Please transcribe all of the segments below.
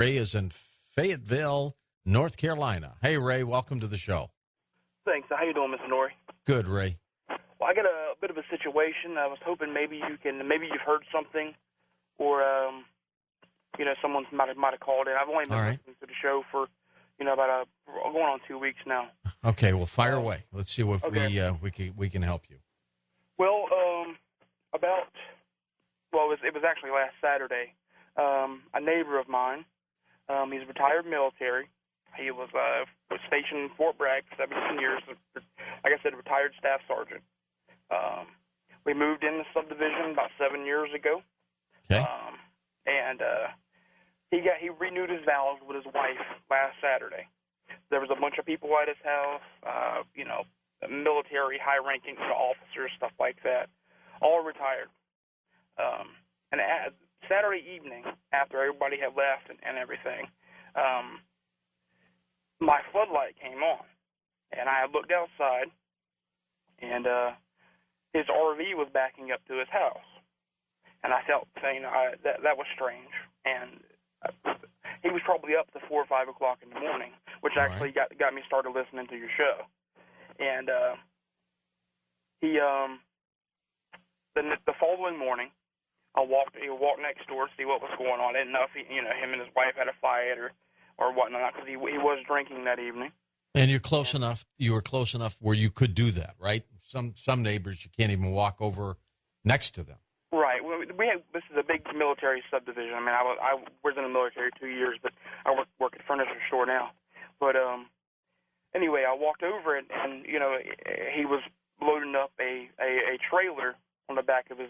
Ray is in Fayetteville, North Carolina. Hey, Ray, welcome to the show. Thanks. How you doing, Mr. Norrie? Good, Ray. Well, I got a bit of a situation. I was hoping maybe you've heard something, or someone might have called in. I've only been listening to the show for about going on 2 weeks now. Okay, well, fire away. Let's see what we can help you. Well, it was actually last Saturday. A neighbor of mine, he's retired military. He was stationed in Fort Bragg for 17 years. Like I said, retired staff sergeant. We moved in the subdivision about 7 years ago. Okay. And he renewed his vows with his wife last Saturday. There was a bunch of people at his house, military, high-ranking officers, stuff like that, all retired. And Saturday evening, after everybody had left and everything, my floodlight came on, and I looked outside, and his RV was backing up to his house, and I felt that was strange, and he was probably up to 4 or 5 o'clock in the morning, which actually got me started listening to your show, and he the following morning, I walked next door to see what was going on. I didn't know if him and his wife had a fight or whatnot, because he was drinking that evening. And you're close enough. You were close enough where you could do that, right? Some neighbors, you can't even walk over next to them. Right. This is a big military subdivision. I mean, I was in the military 2 years, but I work at a furniture store now. But anyway, I walked over and he was loading up a trailer on the back of his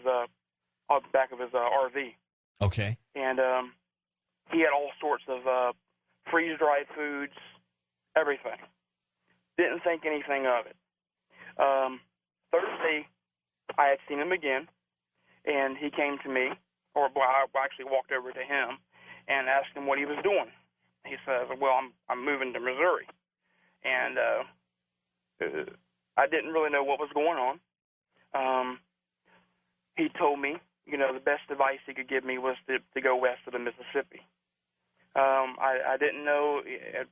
RV. Okay. And he had all sorts of freeze-dried foods, everything. Didn't think anything of it. Thursday, I had seen him again, and he came to me, I actually walked over to him and asked him what he was doing. He says, well, I'm moving to Missouri. And I didn't really know what was going on. He told me, the best advice he could give me was to go west of the Mississippi. I didn't know.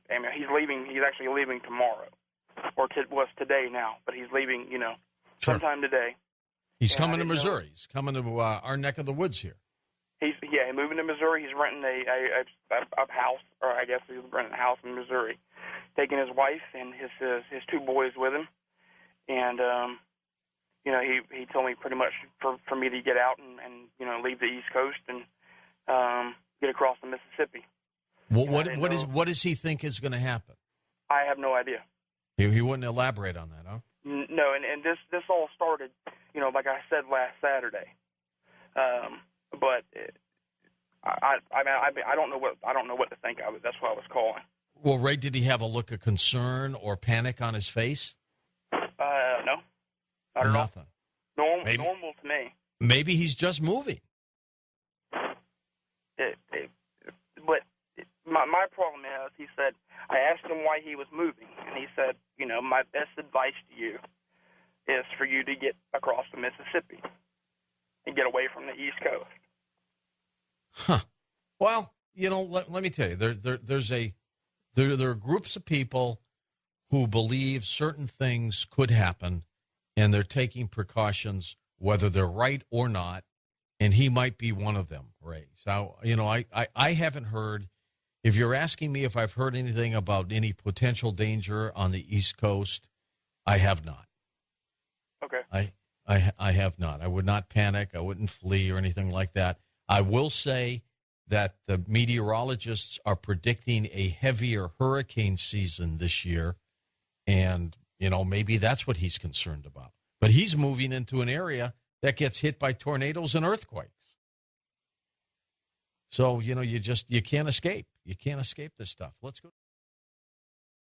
I mean, he's leaving. He's actually leaving tomorrow, was today now. But he's leaving, sometime today. He's coming to Missouri. He's coming to our neck of the woods here. He's moving to Missouri. He's renting a house, or I guess he's renting a house in Missouri, taking his wife and his two boys with him, and he told me pretty much for me to get out and leave the East Coast and get across the Mississippi. Well, what does he think is going to happen? I have no idea. He wouldn't elaborate on that, huh? No, and this all started, like I said, last Saturday. But I don't know what to think of it. That's why I was calling. Well, Ray, did he have a look of concern or panic on his face? No, not at all. Normal to me. Maybe he's just moving. But my problem is, he said, I asked him why he was moving, and he said, my best advice to you is for you to get across the Mississippi and get away from the East Coast. Huh. Well, let me tell you, there are groups of people who believe certain things could happen, and they're taking precautions, whether they're right or not, and he might be one of them, Ray. So, I haven't heard, if you're asking me if I've heard anything about any potential danger on the East Coast, I have not. Okay. I have not. I would not panic. I wouldn't flee or anything like that. I will say that the meteorologists are predicting a heavier hurricane season this year, and, maybe that's what he's concerned about. But he's moving into an area that gets hit by tornadoes and earthquakes. So, you can't escape. You can't escape this stuff. Let's go.